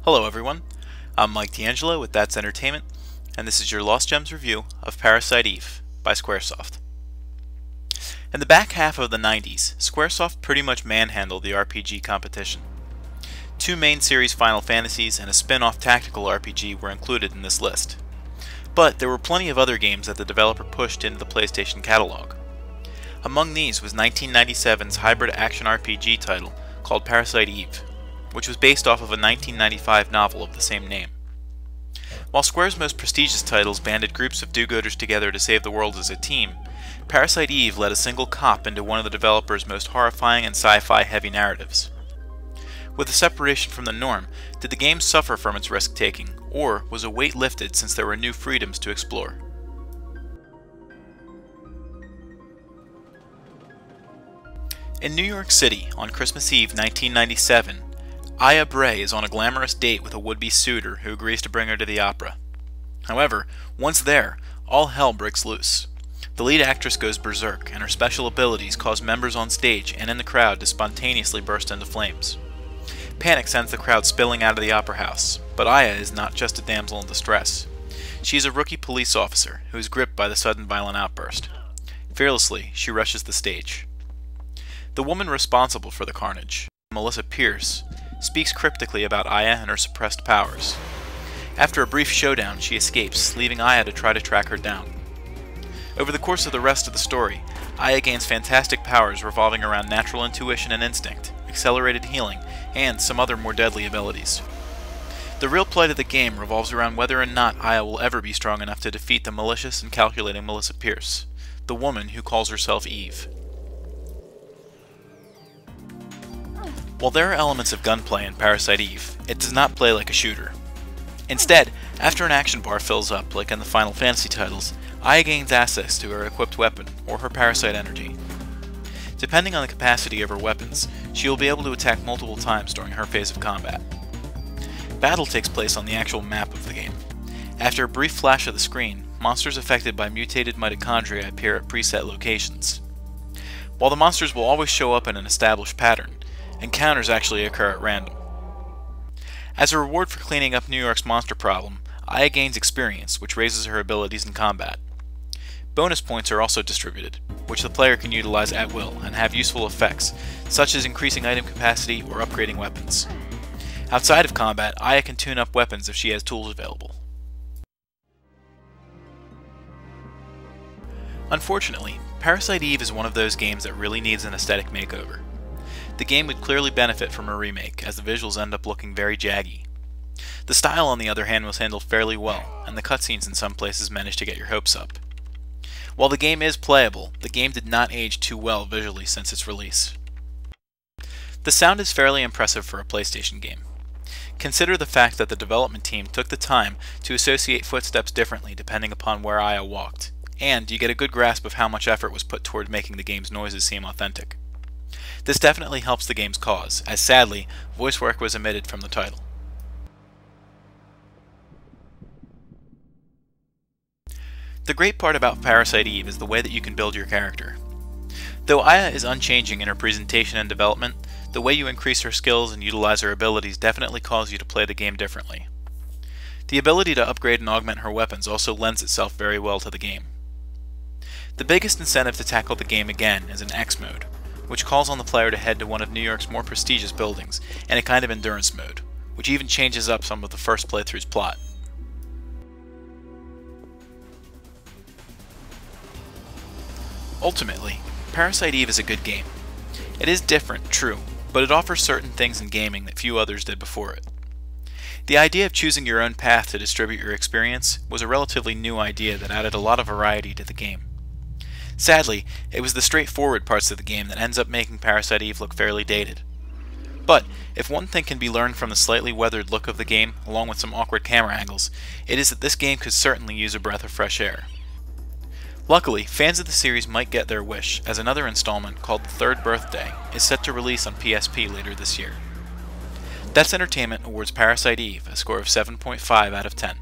Hello everyone, I'm DeAngelo with That's Entertainment, and this is your Lost Gems review of Parasite Eve by Squaresoft. In the back half of the 90s, Squaresoft pretty much manhandled the RPG competition. Two main series Final Fantasies and a spin-off tactical RPG were included in this list. But there were plenty of other games that the developer pushed into the PlayStation catalog. Among these was 1997's hybrid action RPG title called Parasite Eve, which was based off of a 1995 novel of the same name. While Square's most prestigious titles banded groups of do-gooders together to save the world as a team, Parasite Eve led a single cop into one of the developer's most horrifying and sci-fi heavy narratives. With the separation from the norm, did the game suffer from its risk-taking, or was a weight lifted since there were new freedoms to explore? In New York City, on Christmas Eve 1997, Aya Bray is on a glamorous date with a would-be suitor who agrees to bring her to the opera. However, once there, all hell breaks loose. The lead actress goes berserk, and her special abilities cause members on stage and in the crowd to spontaneously burst into flames. Panic sends the crowd spilling out of the opera house, but Aya is not just a damsel in distress. She is a rookie police officer who is gripped by the sudden violent outburst. Fearlessly, she rushes the stage. The woman responsible for the carnage, Melissa Pierce, speaks cryptically about Aya and her suppressed powers. After a brief showdown, she escapes, leaving Aya to try to track her down. Over the course of the rest of the story, Aya gains fantastic powers revolving around natural intuition and instinct, accelerated healing, and some other more deadly abilities. The real plight of the game revolves around whether or not Aya will ever be strong enough to defeat the malicious and calculating Melissa Pierce, the woman who calls herself Eve. While there are elements of gunplay in Parasite Eve, it does not play like a shooter. Instead, after an action bar fills up, like in the Final Fantasy titles, Aya gains access to her equipped weapon, or her parasite energy. Depending on the capacity of her weapons, she will be able to attack multiple times during her phase of combat. Battle takes place on the actual map of the game. After a brief flash of the screen, monsters affected by mutated mitochondria appear at preset locations. While the monsters will always show up in an established pattern, encounters actually occur at random. As a reward for cleaning up New York's monster problem, Aya gains experience, which raises her abilities in combat. Bonus points are also distributed, which the player can utilize at will and have useful effects, such as increasing item capacity or upgrading weapons. Outside of combat, Aya can tune up weapons if she has tools available. Unfortunately, Parasite Eve is one of those games that really needs an aesthetic makeover. The game would clearly benefit from a remake, as the visuals end up looking very jaggy. The style, on the other hand, was handled fairly well, and the cutscenes in some places managed to get your hopes up. While the game is playable, the game did not age too well visually since its release. The sound is fairly impressive for a PlayStation game. Consider the fact that the development team took the time to associate footsteps differently depending upon where Aya walked, and you get a good grasp of how much effort was put toward making the game's noises seem authentic. This definitely helps the game's cause, as sadly, voice work was omitted from the title. The great part about Parasite Eve is the way that you can build your character. Though Aya is unchanging in her presentation and development, the way you increase her skills and utilize her abilities definitely cause you to play the game differently. The ability to upgrade and augment her weapons also lends itself very well to the game. The biggest incentive to tackle the game again is an X mode, which calls on the player to head to one of New York's more prestigious buildings, and a kind of endurance mode, which even changes up some of the first playthrough's plot. Ultimately, Parasite Eve is a good game. It is different, true, but it offers certain things in gaming that few others did before it. The idea of choosing your own path to distribute your experience was a relatively new idea that added a lot of variety to the game. Sadly, it was the straightforward parts of the game that ends up making Parasite Eve look fairly dated. But, if one thing can be learned from the slightly weathered look of the game, along with some awkward camera angles, it is that this game could certainly use a breath of fresh air. Luckily, fans of the series might get their wish, as another installment, called The Third Birthday, is set to release on PSP later this year. That's Entertainment awards Parasite Eve a score of 7.5 out of 10.